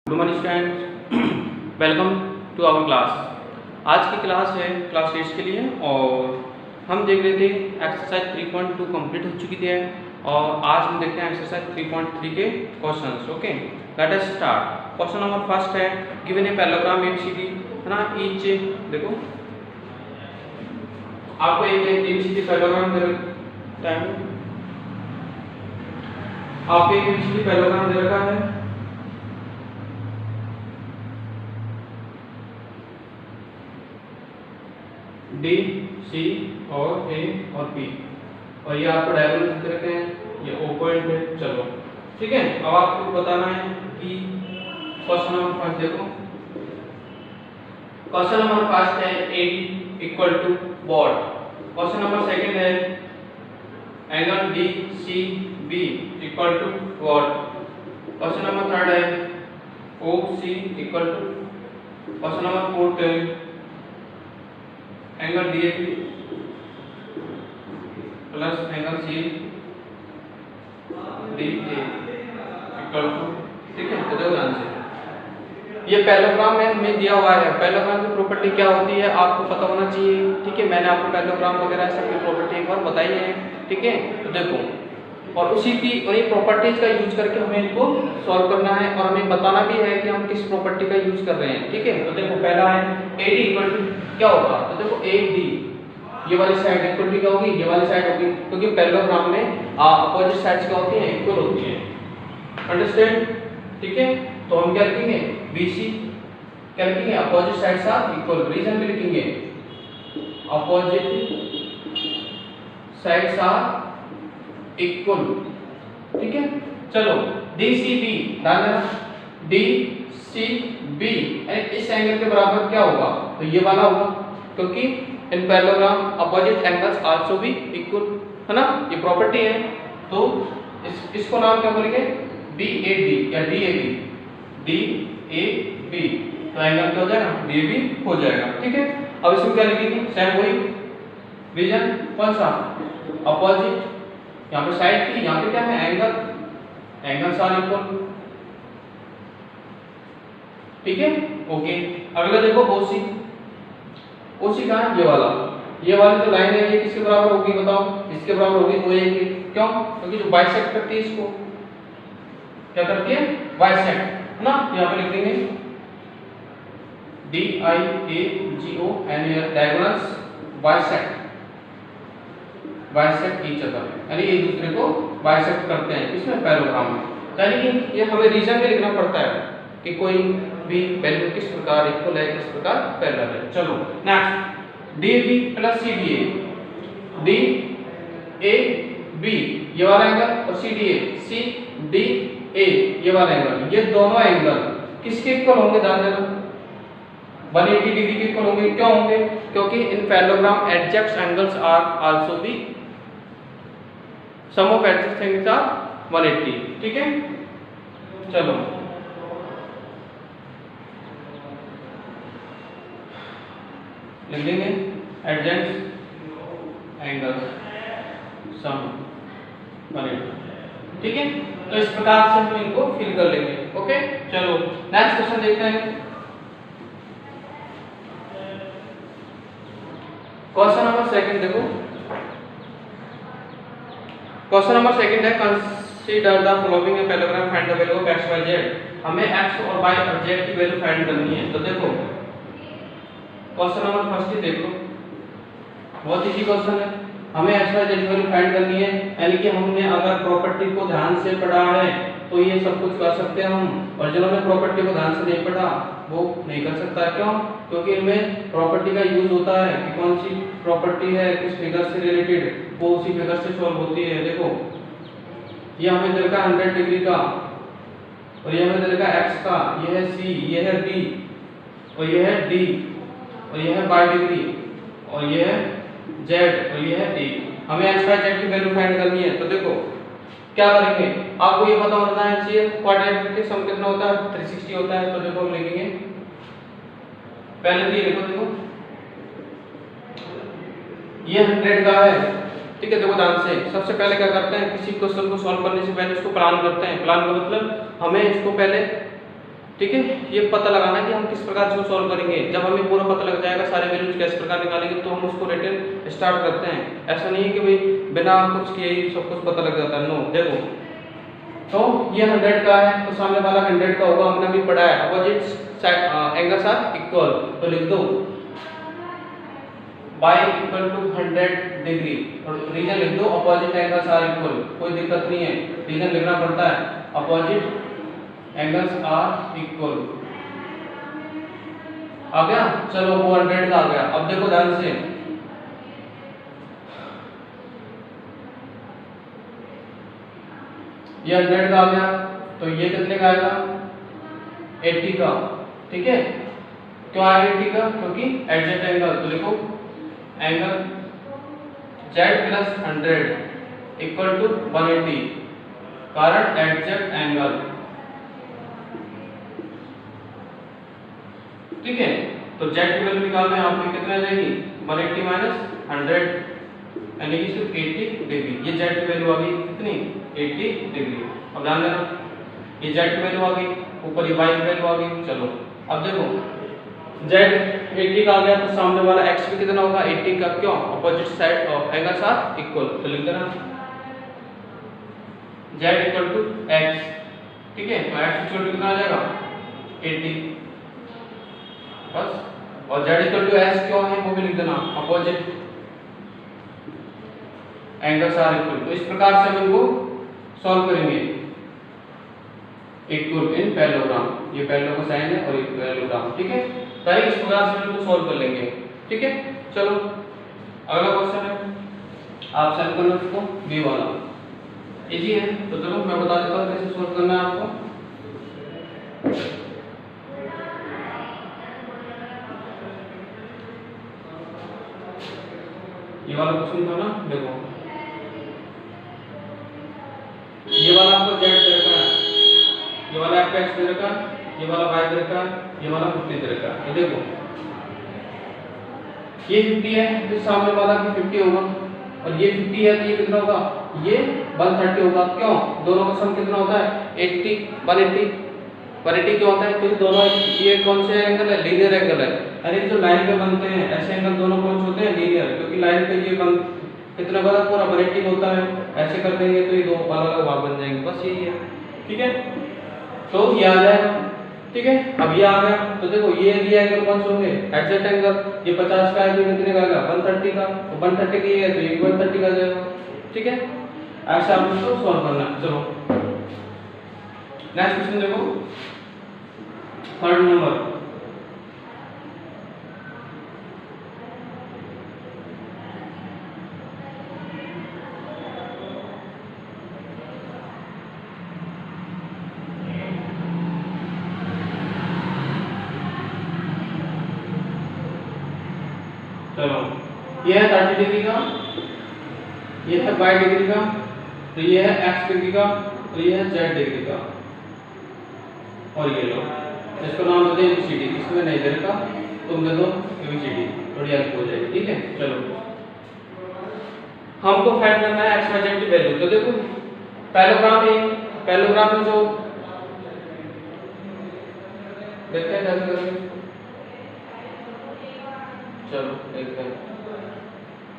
Good morning student, welcome to our class. आज की class है क्लास टेस्ट के लिए और हम देख रहे थे एक्सरसाइज 3.2 कंप्लीट हो चुकी थी और आज हम देखते हैं एक्सरसाइज 3.3 के questions. Okay, late us start. Question number first है, गिवन ए पैराग्राम एबीसीडी, है ना। ईच देखो आपको एक एबीसीडी पैराग्राम दे रखा है, आपको एक एबीसीडी पैराग्राम दे रखा है। डी, सी और ए और पी, और ये आपको डायग्राम दे रखे हैं, ये ओ पॉइंट है। चलो ठीक है, अब आपको बताना है कि क्वेश्चन नंबर फर्स्ट देखो। क्वेश्चन नंबर फर्स्ट है AD equal to what. Question number second है angle D C B equal to what. Question number third है O C equal to. Question number fourth है angle D A plus angle C D A equal to. ठीक है, तो देखो ध्यान से, ये पैराग्राम में हमें दिया हुआ है। पैराग्राम की प्रॉपर्टी क्या होती है आपको पता होना चाहिए। ठीक है, मैंने आपको पैराग्राम वगैरह सबकी प्रॉपर्टी एक बार बताई है। ठीक है, तो देखो, और उन्हीं प्रॉपर्टीज का यूज करके हमें इनको सॉल्व करना है और हमें बताना भी है कि हम किस प्रॉपर्टी का यूज कर रहे हैं। ठीक है, तो देखो पहला है AD इक्वल टू क्या होगा, तो देखो AD ये वाली साइड इक्वल टू क्या होगी, ये वाली साइड होगी, क्योंकि पैरेललोग्राम में अपोजिट साइड्स क्या होती हैं, इक्वल होती हैं। अंडरस्टैंड? ठीक है, तो हम क्या लिखेंगे, BC क्या लिखेंगे, opposite sides are equal. Reason भी लिखेंगे, अपोजिट साइड्स आर इक्वल। ठीक है, चलो DCB ध्यान देना, DCB इस एंगल के बराबर क्या होगा, तो ये वाला होगा, क्योंकि in parallelogram opposite angles also भी इक्वल, है ना, ये प्रॉपर्टी है। तो इसको नाम क्या बोलेंगे, DAB या DAB, तो एंगल क्या हो जाएगा, DAB हो जाएगा। ठीक है, अब इसमें क्या लिखेंगे, सेम वही रीजन कौन सा, अपोजिट, यहाँ पे साइड थी, यहाँ पे क्या है, एंगल्स आर इक्वल। ठीक है, ओके। अगला देखो OC कहाँ है, ये वाली जो लाइन है ये किसके बराबर होगी बताओ, इसके बराबर होगी OA के। क्यों, क्योंकि जो बाइसेक्ट करती है इसको क्या करती है, बाइसेक्ट, है ना। यहाँ पे लिख देंगे DIAGO and diagonals bisect each other, यानी एक दूसरे को बाइसेक्ट करते हैं इसमें पैरेललोग्राम में। यानी कि ये हमें रीजन में लिखना पड़ता है कि कोई भी वैल्यू किस प्रकार इक्वल है, किस प्रकार पैरेलल है। चलो next, DAB plus CDA, DAB ये वाला एंगल और CDA ये वाला एंगल, ये दोनों एंगल किसके इक्वल होंगे, ध्यान देना, 180 डिग्री के इक्वल होंगे। क्यों होंगे, क्योंकि in parallelogram adjacent angles are also भी sum of adjacent angles are 180। ठीक है, चलो लिख देंगे एडजेक्ट एंगल्स सम 180। ठीक है, तो इस प्रकार से हम इनको फिल कर लेंगे। ओके, चलो नेक्स्ट क्वेश्चन देखते हैं। क्वेश्चन नंबर सेकंड देखो, क्वेश्चन नंबर सेकंड है consider the following a parallelogram, find the value of x y z। हमें x और y और z की वैल्यू फाइंड करनी है। तो देखो क्वेश्चन नंबर फर्स्ट ही देख लो, बहुत इजी क्वेश्चन है। हमें x y z की वैल्यू फाइंड करनी है, यानी कि हमने अगर प्रॉपर्टी को ध्यान से पढ़ा है तो ये सब कुछ कर सकते हैं हम, और जिन्होंने प्रॉपर्टी को ध्यान से नहीं पढ़ा वो नहीं कर सकता। क्यों, क्योंकि इनमें प्रॉपर्टी का यूज होता है कि कौन सी प्रॉपर्टी है किस फिगर से रिलेटेड, वो उसी फिगर से सॉल्व होती है। देखो ये हमें दे रखा 100 डिग्री का, और ये हमें दे रखा x का, ये है C, ये है B, और ये है D, और ये है y डिग्री, और ये है Z, और ये है A। हमें x y z की वैल्यू फाइंड करनी है। तो देखो क्या करेंगे, आपको ये पता होना चाहिए क्वाड्रेटिक के सम कितना होता है, 360 होता है। तो देखो हम लिखेंगे, पहले तो ये देखो ये 100 का है। ठीक है, देखो ध्यान से, सबसे पहले क्या करते हैं, किसी क्वेश्चन को सॉल्व करने से पहले इसको प्लान करते हैं। प्लान का मतलब हमें इसको पहले ठीक है, ये पता लगाना कि हम किस प्रकार से सॉल्व करेंगे। जब हमें पूरा पता लग जाएगा सारे वैल्यूज किस प्रकार निकालेंगे तो हम उसको रिटर्न स्टार्ट करते हैं। ऐसा नहीं है कि भाई बिना कुछ किए ही सब कुछ पता लग जाता है, नो। देखो तो ये 100 का है तो सामने वाला 100 का होगा, हमने अभी पढ़ा है अपोजिट एंगल्स आर इक्वल, तो लिख दो बाय इक्वल टू 100 डिग्री और रीजन लिख दो अपोजिट एंगल्स आर इक्वल, कोई दिक्कत नहीं है, रीजन लिखना पड़ता है, अपोजिट एंगल्स आर इक्वल। आ गया, चलो वो 100 का आ गया। अब देखो ध्यान से, ये 100 का आ गया तो ये कितने का आएगा 80 का, ठीक है। क्यों आएगा 80 का, क्योंकि एडजेक्ट एंगल, तो लिखो angle z plus 100 equal to 180, कारण एडजेक्ट एंगल, ठीक है। तो z की वैल्यू निकालना है आपको, कितने आ जाएगी 180 माइनस 100 यानी कि सिर्फ 80 डिग्री। ये z की वैल्यू आ गई कितनी 80 डिग्री। अब ध्यान देना, ये z की वैल्यू आ गई, ऊपर ये y की वैल्यू आ गई। चलो अब देखो z 80 का आ गया तो सामने वाला x भी कितना होगा 80 का, क्यों opposite side of angles are equal, तो लिख देना z इक्वल टू x, ठीक है। तो x इक्वल टू कितना आ जाएगा 80 बस, और z इक्वल टू s क्यों है वो भी लिख देना, अपोजिट एंगल्स आर इक्वल। तो इस प्रकार से हम इनको सॉल्व करेंगे इक्वल इन पैरेललोग्राम, ये पैरेलल का साइन है और ये पैरेललोग्राम, ठीक है। तो इस प्रकार से हम इनको सॉल्व कर लेंगे, ठीक है। चलो अगला क्वेश्चन है, आप सॉल्व करना इसको बी वाला, इजी है। तो चलो मैं बता देता हूं कैसे सॉल्व करना है आपको। ये वाला क्वेश्चन था ना, देखो ये वाला आपको z दे रखा है, ये वाला आपका x दे रखा है, ये वाला y दे रखा है, ये वाला 50 दे रखा है। तो देखो ये 50 है तो सामने वाला भी 50 होगा, और ये 50 है तो ये कितना होगा ये 130 होगा, क्यों दोनों का सम कितना होता है 80 180 क्यों होता है, क्योंकि दोनों ये कौन से एंगल है लीनियर एंगल है। अरे जो लाइन पे बनते हैं ऐसे एंगल दोनों कौन से होते हैं लीनियर, क्योंकि लाइन पे ये बन कितना बड़ा पूरा 180 होता है, ऐसे कर देंगे तो ये दो अलग अलग भाग बन जाएंगे, बस यही है, ठीक है। तो ये आ जाएगा, ठीक है। अब ये आ गया तो देखो ये एंगल कौन से होंगे एडजेक्ट एंगल, ये 50 का है तो कितने का आएगा 130 का, तो 130 की है तो ये 130 का जाएगा, ठीक है। ऐसा आप इसको सॉल्व करना है। चलो नेक्स्ट क्वेश्चन देखो, थर्ड नंबर, चलो ये है 30 डिग्री का, ये है 22 डिग्री का, तो ये है x डिग्री का, तो ये है z डिग्री का, और ये लो इसको नाम दे दो ABCD, इसमें नहीं दे रखा तुम दे दो ABCD, थोड़ी हेल्प हो जाएगी, ठीक है। चलो हमको फाइंड करना है x y z की वैल्यू। तो देखो पैरेललोग्राम में जो देखते हैं कैसे करेंगे, चलो देखते हैं।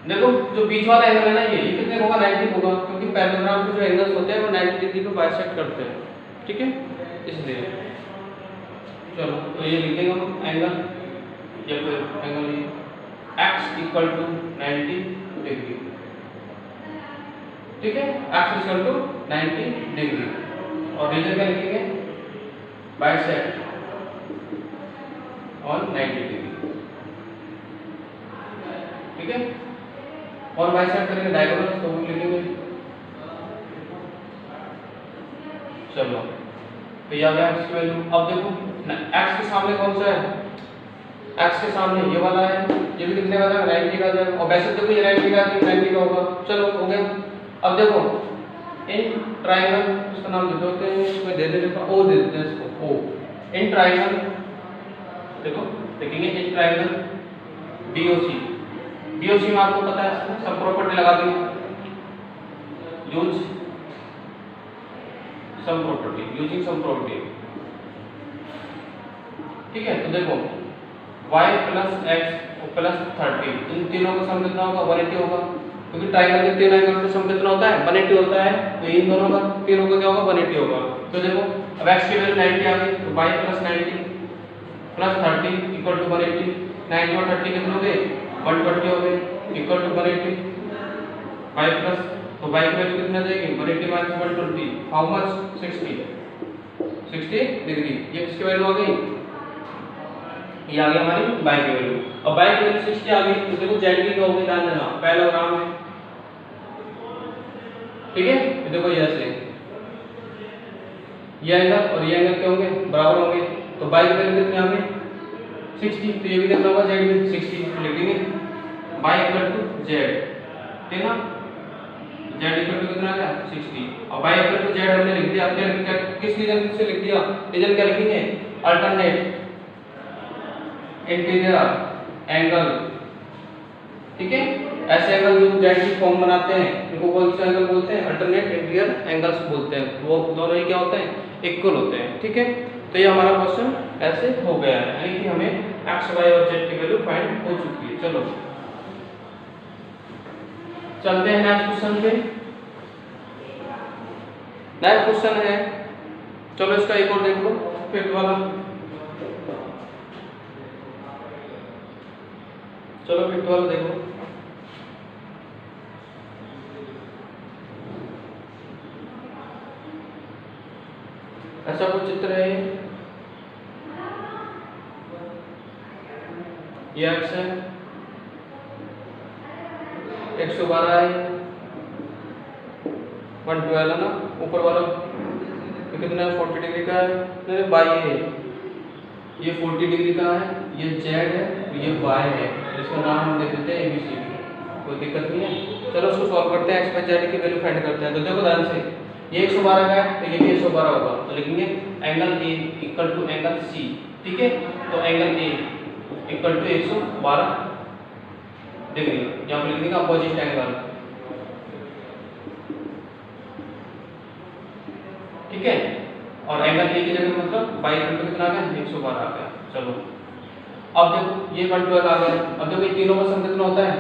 देखो जो बीच वाला एंगल है ना ये कितने होगा 90 होगा, क्योंकि पैरेललोग्राम के जो एंगल्स होते हैं वो 90 डिग्री को बाइसेक्ट करते हैं, ठीक है, इसलिए। चलो तो ये लिखेंगे हम एंगल, या फिर एंगल ये x इक्वल टू 90 डिग्री, ठीक है, x इक्वल टू 90 डिग्री, और रीजन क्या लिखेंगे बाइसेक्ट ऑन 90 डिग्री, ठीक है। और बाइसेक्ट करेंगे डायगोनल तो वो लिखेंगे, चलो तो ये आ गया x की वैल्यू। अब देखो x के सामने कौन सा है, x के सामने ये वाला है, ये भी कितने का है 90 का जाएगा, और वैसे देखो ये 90 का 90 का होगा, चलो हो गया। अब देखो इन ट्रायंगल, इसका नाम दे देते हैं, इसमें दे देते हैं ओ, दे देते हैं इसको ओ। इन ट्रायंगल देखो देखेंगे इन ट्रायंगल BOC में आपको पता है सब प्रॉपर्टी लगा देंगे, use sum property, using sum property, ठीक है, तो देखो y प्लस एक्स प्लस 30, इन तीनों का सम कितना होगा 180 होगा, क्योंकि ट्रायंगल के तीन एंगल का सम कितना होता है 180 होता है, तो इन दोनों का तीनों का क्या होगा 180 होगा। तो देखो अब x की वैल्यू 90 आ गई, तो y plus 90 plus 30 equal to 180, 90 और 30 कितने हो गए 120 हो गए, इक्वल टू 180 y प्लस, तो y की वैल्यू कितनी आ जाएगी 180 माइनस 120, हाउ मच 60 डिग्री, ये किसकी वैल्यू आ गई, ये आ गई हमारी y की वैल्यू। अब y की वैल्यू 60 आ गई, तो देखो z की क्या होगी ध्यान देना, पैरेललोग्राम है, ठीक है, ये देखो ये ऐसे ये एंगल और ये एंगल क्या होंगे बराबर होंगे, तो y की वैल्यू कितनी आ गई 60, तो ये भी कितना होगा z भी 60, लिखेंगे y इक्वल टू z, ठीक है ना, z इक्वल टू कितना आ गया 60, और y इक्वल टू z हमने लिख दिया, क्या किस रीजन से लिख दिया, रीजन क्या लिखेंगे अल्टरनेट इंटीरियर एंगल, ठीक है, ऐसे एंगल जो जेड की फॉर्म बनाते हैं इनको कौन से एंगल बोलते हैं अल्टरनेट इंटीरियर एंगल्स बोलते हैं, वो दोनों ही क्या होते हैं इक्वल होते हैं, ठीक है। तो ये हमारा क्वेश्चन ऐसे हो गया है, यानी कि हमें एक्स वाई और जेड की वैल्यू फाइंड हो चुकी है। चलो चलते हैं नेक्स्ट क्वेश्चन पे। नेक्स्ट क्वेश्चन है, चलो इसका एक और देख लो फिफ्थ वाला, चलो फिफ्थ वाला देखो, ऐसा कुछ चित्र है, ये एक्स है 112 है 112 है ना, ऊपर वाला कितना है 40 डिग्री का है, बाई है ये 40 डिग्री का है, ये जेड है ये वाई है, इसका नाम हम दे देते हैं एबीसीडी, कोई दिक्कत नहीं है। चलो उसको सॉल्व करते हैं, एक्स बाई जेड की वैल्यू फाइंड करते हैं। तो देखो ध्यान से, ये 112 का है तो ये भी 112 होगा, तो लिखेंगे angle A equal to angle C, ठीक है, तो angle A equal to 112 degree, यहाँ पर लिखेंगे अपोजिट एंगल, ठीक है, और एंगल ए की जगह मतलब बाई इक्वल टू कितना आ गया 112 आ गया। चलो अब देखो ये 112 आ गया, अब देखो ये तीनों का सम कितना होता है,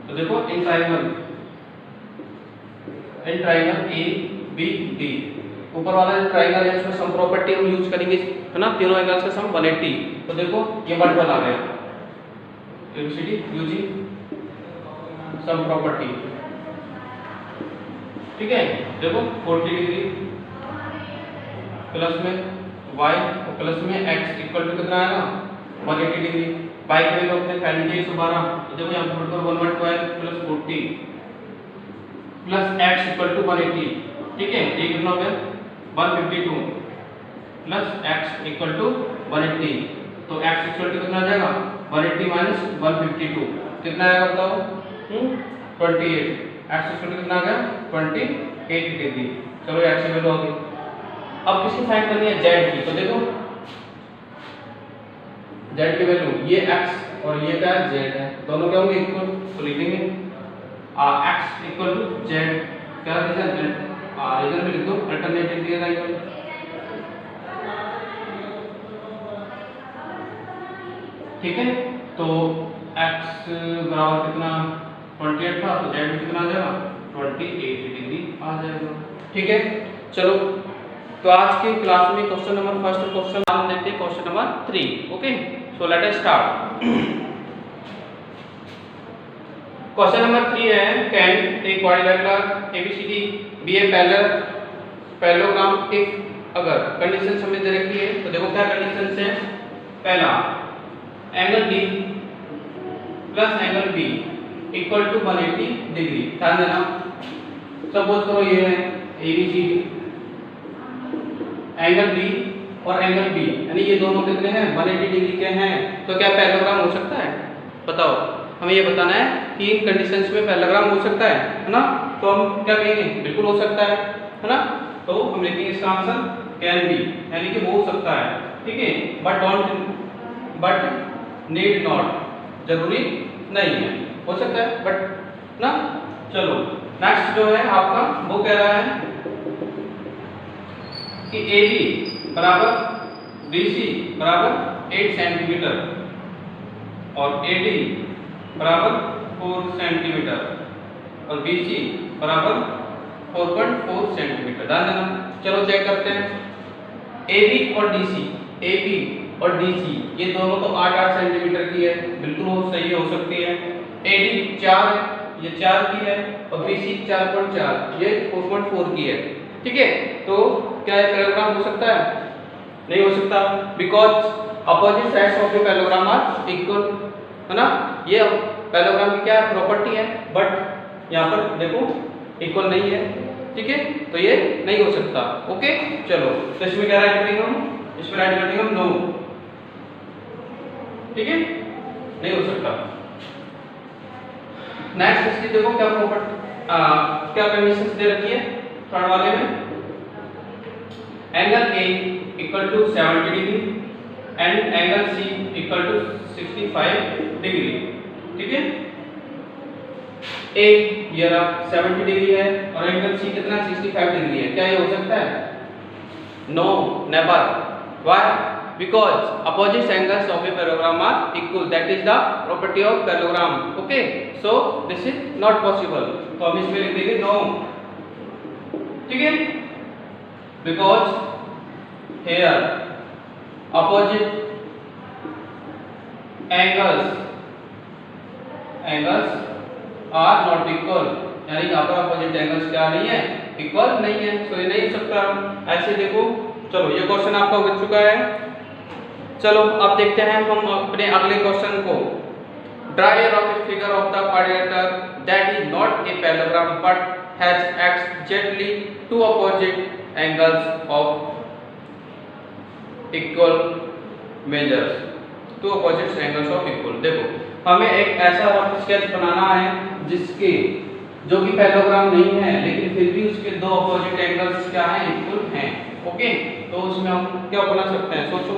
तो देखो in triangle A B D, ऊपर वाला जो ट्रायंगल है उसमें सम प्रॉपर्टी हम यूज करेंगे, है ना, तीनों एंगल्स का सम 180, तो देखो ये 112 आ गया, एबीसीडी यूजिंग सम प्रॉपर्टी, ठीक है, देखो 40 डिग्री प्लस में y और प्लस में x इक्वल टू कितना आएगा 180 डिग्री, y की वैल्यू अपने फाइंड की 112, तो देखो यहाँ पर 112 plus 40 plus x equal to 180, ठीक है, ये कितना हो गया 152 प्लस x इक्वल टू 180, तो x इक्वल टू कितना आ जाएगा 180 माइनस 152 कितना आएगा बताओ 28, x इक्वल टू कितना आ गया 28 डिग्री। चलो x की वैल्यू आ गई, अब किसकी फाइंड करनी है z की, तो देखो z की वैल्यू ये x और ये क्या है z है, दोनों क्या होंगे इक्वल, तो लिखेंगे x इक्वल टू z, क्या रीजन रीजन में लिख दो अल्टरनेट इंटीरियर एंगल, ठीक है, तो x बराबर कितना 28 था, तो z भी कितना आ जाएगा 28 डिग्री आ जाएगा, ठीक है। चलो तो आज की क्लास में क्वेश्चन नंबर फर्स्ट क्वेश्चन हम देखते हैं question number 3, okay, so let us start. Question number 3 है, can a quadrilateral ABCD be a parallelogram if, अगर कंडीशन हमें दे रखी है, तो देखो क्या कंडीशन है, पहला angle D plus angle B equal to 180 degree, ध्यान देना, सपोज करो ये है एबीसीडी, एंगल डी और एंगल बी, यानी ये दोनों कितने हैं 180 डिग्री के हैं, तो क्या पैरेललोग्राम हो सकता है, बताओ, हमें ये बताना है कि इन कंडीशंस में पैरेललोग्राम हो सकता है ना, तो हम क्या कहेंगे बिल्कुल हो सकता है ना, तो हम लिखेंगे इसका आंसर कैन बी, यानी कि हो सकता है, ठीक है, बट नीड नॉट, जरूरी नहीं है, हो सकता है बट ना। चलो नेक्स्ट जो है आपका वो कह रहा है कि AB बराबर BC बराबर 8 सेंटीमीटर और AD बराबर 4 सेंटीमीटर और BC बराबर 4.4 सेंटीमीटर। ध्यान देना। चलो चेक करते हैं। AB और DC ये दोनों तो 8-8 सेंटीमीटर की है, बिल्कुल वो सही हो सकती है। AD 4 है, ये 4 की है और BC 4.4 ये 4.4 की है। ठीक है, तो क्या ये पैरेललोग्राम हो सकता है? नहीं हो सकता, because opposite sides of the parallelogram are equal, है ना। ये पैरेललोग्राम की क्या प्रॉपर्टी है, बट यहाँ पर देखो इक्वल नहीं है। ठीक है, तो ये नहीं हो सकता। ओके, चलो तो इसमें क्या राइट करेंगे हम? इसमें राइट कर देंगे हम नो। ठीक है, नहीं हो सकता। नेक्स्ट इसकी देखो क्या प्रॉपर्टी, क्या कंडीशंस दे रखी है थर्ड वाले में। Angle A equal to 70 degree and angle C equal to 65 degree. ठीक है, A ये रहा 70 डिग्री है और एंगल C कितना 65 डिग्री है। क्या ये हो सकता है? No, never. Why? Because opposite angles of a parallelogram are equal. That is the property of parallelogram. Okay, so this is not possible. तो हम इसमें लिख देंगे no. ठीक है, because here opposite angles are not equal. यानी यहाँ पर opposite angles क्या नहीं है? Equal नहीं है, so ये नहीं हो सकता। ऐसे देखो, चलो ये क्वेश्चन आपका हो चुका है। चलो अब देखते हैं हम अपने अगले क्वेश्चन को। Draw a rough figure of the quadrilateral that is not a parallelogram but has exactly two opposite angles of equal measures, two opposite angles of equal. देखो हमें एक ऐसा रफ स्केच बनाना है जिसके जो कि पैरेललोग्राम नहीं है लेकिन फिर भी उसके दो अपोजिट एंगल्स क्या हैं? इक्वल हैं। ओके, तो उसमें हम क्या बना सकते हैं? सोचो,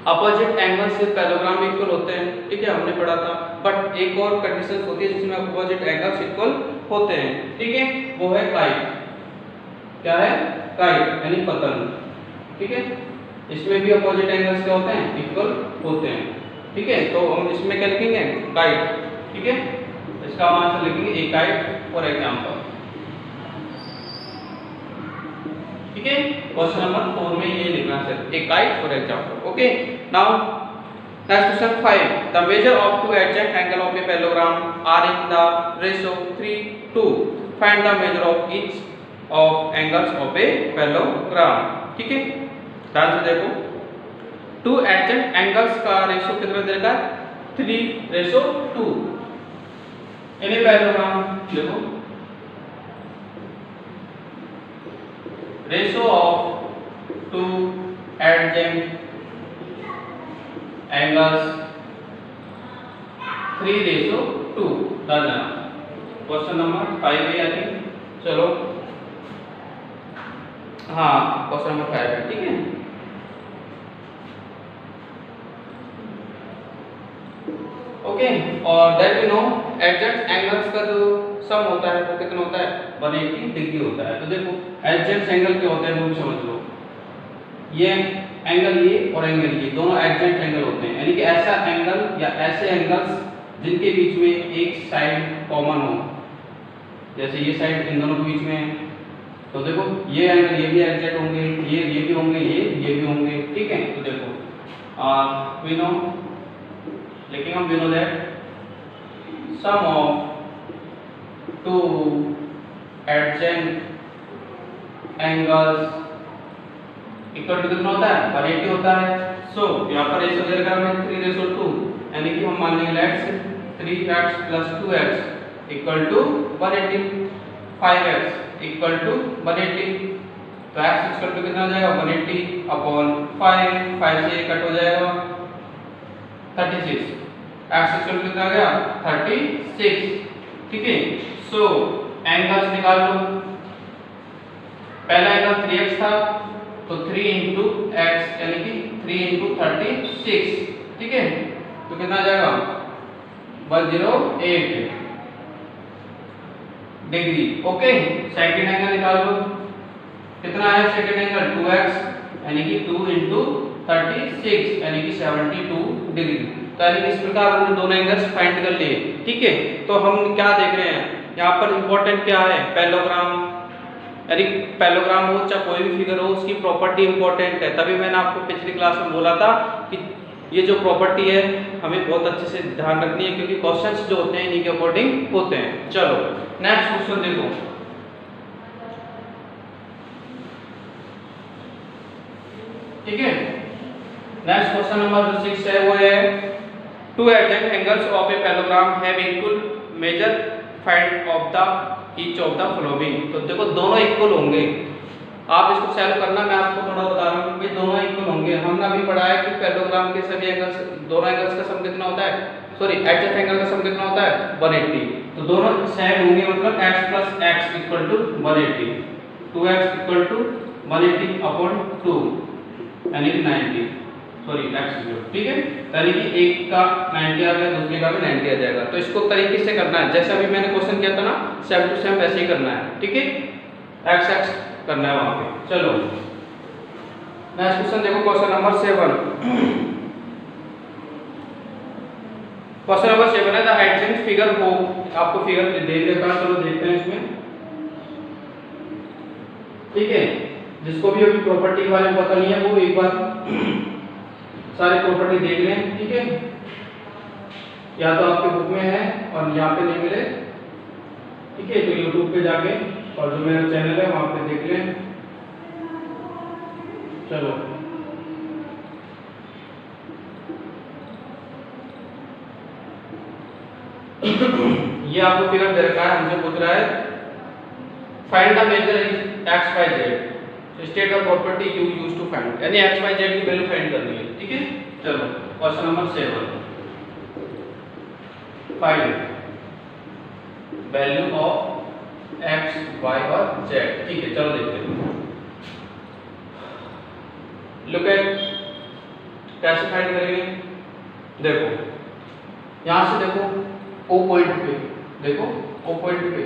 अपोजिट एंगल से पैरेललोग्राम में इक्वल होते हैं। ठीक है, हमने पढ़ा था। बट एक और कंडीशन होती है जिसमें अपोजिट एंगल्स इक्वल होते हैं। ठीक है, वो है काइट। क्या है? काइट यानी पतंग। ठीक है, इसमें भी अपोजिट एंगल्स क्या होते हैं? इक्वल होते हैं। ठीक है, तो हम इसमें क्या लिखेंगे? काइट। ठीक है, इसका हम आंसर लिखेंगे ए काइट फॉर एग्जांपल। ठीक है, क्वेश्चन नंबर 4 में ये लिखना है, a kite for example. Okay, now next question 5। The measure of two adjacent angle of a parallelogram are in the ratio 3:2। Find the measure of each of angles of a parallelogram. ठीक है, ध्यान से देखो, two adjacent angles का ratio कितना देगा? 3:2 in a parallelogram. देखो ratio of two adjacent angles 3:2। Done है। क्वेश्चन नंबर 5 है आई थिंक। चलो हाँ, क्वेश्चन नंबर 5 है। ठीक है, ओके, और दैट वी नो एडजेंट एंगल्स का जो सम होता है वो कितना होता है? 180 डिग्री होता है। तो देखो एडजेंट एंगल क्या होते हैं वो भी समझ लो। ये एंगल ये और एंगल ये दोनों एडजेंट एंगल होते हैं, यानी कि ऐसा एंगल या ऐसे एंगल्स जिनके बीच में एक साइड कॉमन हो। जैसे ये साइड इन दोनों के बीच में है, तो देखो ये एंगल ये भी एडजेंट होंगे, ये भी होंगे, ये भी होंगे। ठीक है, तो देखो वी नो, लेकिन हम we know that sum of two adjacent angles equal to कितना होता है? 180 होता है। सो यहाँ पर रेशियो दे रखा है 3:2, यानी कि हम मान लेंगे let's 3x + 2x equal to 180, 5x equal to 180। तो x इक्वल टू कितना हो जाएगा? 180/5, 5 से कट हो जाएगा 36। x इक्वल टू कितना आ गया? 36। ठीक है, सो एंगल्स निकाल लो। पहला एंगल 3x था, तो 3 × x यानी कि 3 × 36। ठीक है, तो कितना आ जाएगा? 108 डिग्री। ओके, सेकंड एंगल निकाल लो। कितना है सेकंड एंगल? 2x यानी कि 2 × 36 यानी कि 72 डिग्री। तो यानी कि इस प्रकार हमने दोनों एंगल्स फाइंड कर लिए। ठीक है, तो हम क्या देख रहे हैं यहाँ पर, इंपॉर्टेंट क्या है, पैरेललोग्राम, यानी पैरेललोग्राम हो चाहे कोई भी फिगर हो उसकी प्रॉपर्टी इंपॉर्टेंट है। तभी मैंने आपको पिछली क्लास में बोला था कि ये जो प्रॉपर्टी है हमें बहुत अच्छे से ध्यान रखनी है, क्योंकि क्वेश्चंस जो होते हैं इन्हीं के अकॉर्डिंग होते हैं। चलो नेक्स्ट क्वेश्चन देखो। ठीक है, नेक्स्ट क्वेश्चन नंबर जो 6 है वो है two adjacent angles of a parallelogram have equal measure find of the each of the following. तो देखो दोनों इक्वल होंगे, आप इसको सॉल्व करना, मैं आपको थोड़ा बता रहा हूँ कि दोनों इक्वल होंगे। हमने अभी पढ़ा है कि पैरेललोग्राम के सभी एंगल्स, दोनों एंगल्स का सम कितना होता है, सॉरी एडजेंट एंगल का सम कितना होता है 180। तो दोनों सेम होंगे, मतलब x + x = 180, 2x = 180 अपॉन 2 यानी कि 90, सॉरी x0। ठीक है, यानी कि एक का 90 आ गया, दूसरे का भी 90 आ जाएगा। तो इसको तरीके से करना है, जैसे अभी मैंने क्वेश्चन किया था ना, सेम टू सेम वैसे ही करना है। ठीक है, x करना है वहां पे। चलो नेक्स्ट क्वेश्चन देखो, क्वेश्चन नंबर 7। क्वेश्चन नंबर 7 है द एडजेंट फिगर हो, आपको फिगर दे देता हूं, चलो देखते हैं इसमें। ठीक है, जिसको भी अभी प्रॉपर्टी के बारे में पता नहीं है वो एक बार सारे प्रॉपर्टी देख लें। ठीक है, या तो आपके बुक में है और यहाँ पे नहीं मिले, ठीक है, तो YouTube पे जाके और जो मेरा चैनल है वहां पे देख लें। चलो ये आपको फिगर दे रखा है, हमसे पूछ रहा है find the measure x y z, state of property you use to find, यानी x y z की वैल्यू फाइंड करनी है। ठीक है, चलो question number 7, find value of x y और z। ठीक है, चलो देखते हैं। लुक एट, कैसे फाइंड करेंगे, देखो यहां से देखो O पॉइंट पे, देखो O पॉइंट पे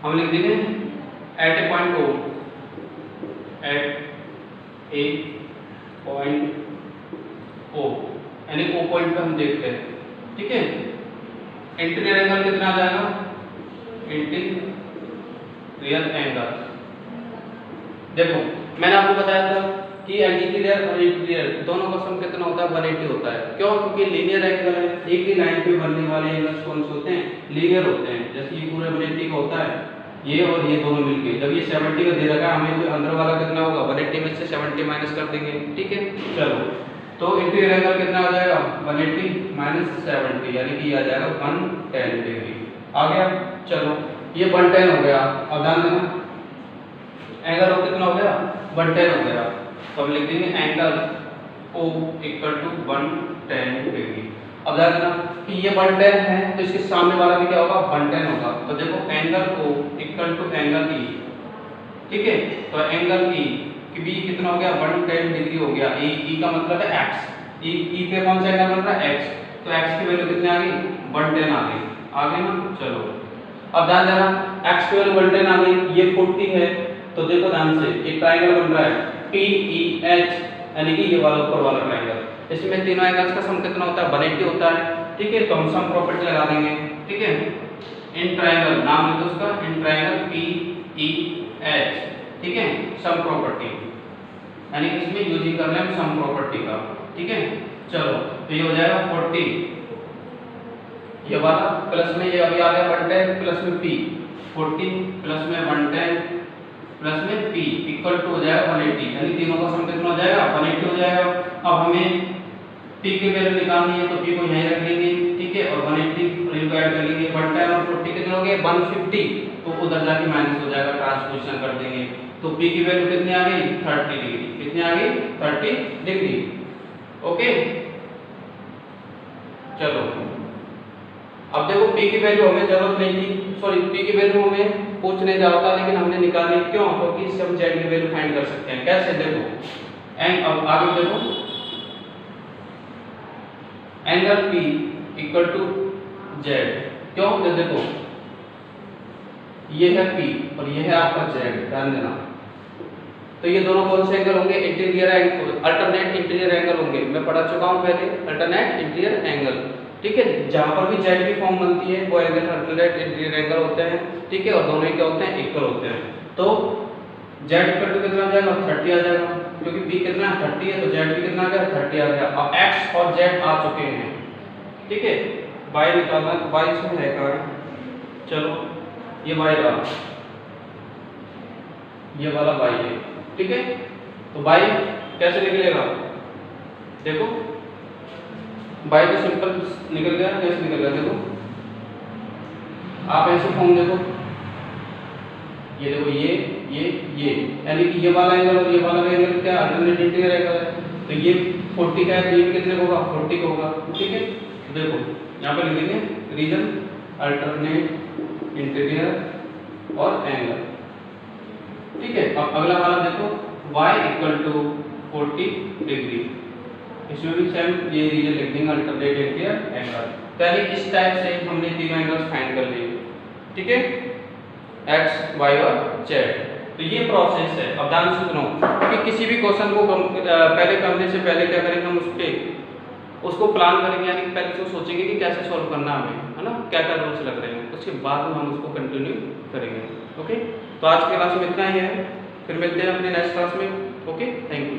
हम लिख देंगे एट ए पॉइंट O, एट ए पॉइंट O, यानी O पॉइंट पे हम देखते हैं। ठीक है, इंटीरियर एंगल कितना आ जाएगा, इंटीरियर एंगल, देखो मैंने आपको बताया था कि इंटीरियर और इंटीरियर दोनों का सम कितना होता है 180 होता है। क्यों, क्योंकि लीनियर एंगल है, एक ही लाइन पे बनने वाले एंगल्स कौन से होते हैं, लीनियर होते हैं। जैसे ये पूरा 180 का होता है, ये और ये दोनों मिलके, जब ये 70 का दे रखा है हमें, तो अंदर वाला कितना होगा 180 में से 70 माइनस कर देंगे। ठीक है, चलो तो इंटीरियर एंगल कितना आ जाएगा 180 - 70, यानी कि ये आ जाएगा 110 डिग्री आ गया। चलो ये 110 हो गया, अब ध्यान देना एंगल O कितना हो गया 110 हो गया, तो हम लिख देंगे एंगल O = 110 डिग्री। अब ध्यान देना कि ये 110 है तो इसके सामने वाला भी क्या होगा 110 होगा। तो देखो एंगल O = एंगल E। ठीक है, तो एंगल E कि B कितना हो गया 110 डिग्री हो गया। E का मतलब है x, E पे कौन सा एंगल बन रहा है x, तो x की वैल्यू कितनी आ गई 110 आ गई, आगे ना। चलो अब ध्यान देना x की वैल्यू 110 आ गई, ये 40 है, तो देखो ध्यान से एक ट्रायंगल बन रहा है PEH, यानी कि ये वाला ऊपर वाला ट्रायंगल। इसमें तीनों एंगल्स का सम कितना होता है 180 होता है। ठीक है, तो हम सम प्रॉपर्टी लगा देंगे। ठीक है, इन ट्रायंगल नाम लिखो उसका, इन ट्रायंगल PEH। ठीक है, सम प्रॉपर्टी, यानी इसमें यूजिंग कर रहे हैं हम सम प्रॉपर्टी का। ठीक है, चलो तो ये हो जाएगा 40, ये वाला प्लस में ये अभी आ गया 110 प्लस में P, 40 प्लस में 110 प्लस में P इक्वल टू हो जाएगा 180, यानी तीनों का सम कितना हो जाएगा 180 हो जाएगा। अब हमें P की वैल्यू निकालनी है, तो P को यहीं रख लेंगे। ठीक है, और 180 और इनको ऐड कर लेंगे, 110 और 40 कितने हो गए 150, तो उधर जाके माइनस हो जाएगा, ट्रांसपोजिशन कर देंगे। तो P की वैल्यू कितनी आ गई 30 डिग्री, कितनी आ गई 30 डिग्री। ओके, चलो अब देखो P की वैल्यू हमें जरूरत नहीं थी, सॉरी P की वैल्यू हमें पूछ नहीं जाता, लेकिन हमने निकाली क्यों, क्योंकि इससे हम Z की वैल्यू फाइंड कर सकते हैं। कैसे, देखो अब आगे देखो एंगल P = Z, क्यों, तो देखो ये है P और ये है आपका Z, ध्यान देना। तो ये दोनों कौन से एंगल होंगे, interior angle, alternate interior angle होंगे। मैं पढ़ा चुका हूँ पहले अल्टरनेट इंटीरियर एंगल, ठीक है। जहाँ पर भी जेड की फॉर्म बनती है वो एंगल अल्टरनेट इंटीरियर एंगल होते हैं, ठीक है। और दोनों ही क्या होते हैं, इक्वल होते हैं। तो जेड इक्वल टू कितना आ जाएगा, 30 आ जाएगा, क्योंकि बी कितना है 30 है, तो जेड भी कितना आ गया 30 आ गया। अब एक्स और जेड आ चुके हैं, ठीक है। वाई निकालना है, तो वाई इसमें है कहाँ, चलो ये वाई रहा, ये वाला वाई है, ठीक है। तो वाई कैसे निकलेगा, देखो वाई तो सिंपल निकल गया, कैसे निकल गया देखो, आप ऐसे फॉर्म देखो, ये देखो ये यानी कि ये वाला एंगल और ये वाला एंगल क्या अल्टरनेट इंटीरियर एंगल है, तो ये 40 का है, तो ये कितने का होगा 40 का होगा, ठीक है। देखो यहाँ पे लिखेंगे रीजन अल्टरनेट इंटीरियर और एंगल, ठीक है। अब अगला वाला देखो y इक्वल टू 40 डिग्री, इसमें भी सेम ये रीजन लिख देंगे अल्टरनेट इंटीरियर एंगल। तो यानी इस टाइप से हमने तीनों एंगल्स फाइंड कर लिए, ठीक है, x, y और z। तो ये प्रोसेस है। अब ध्यान से सुनो कि किसी भी क्वेश्चन को पहले करने से पहले क्या करेंगे हम, उसको प्लान करेंगे, यानी पहले उसको सोचेंगे कि कैसे सॉल्व करना हमें, है ना, क्या क्या रूल्स लग रहे हैं, उसके बाद में हम उसको कंटिन्यू करेंगे। ओके, तो आज के क्लास में इतना ही है, फिर मिलते हैं अपने नेक्स्ट क्लास में। Okay, thank you.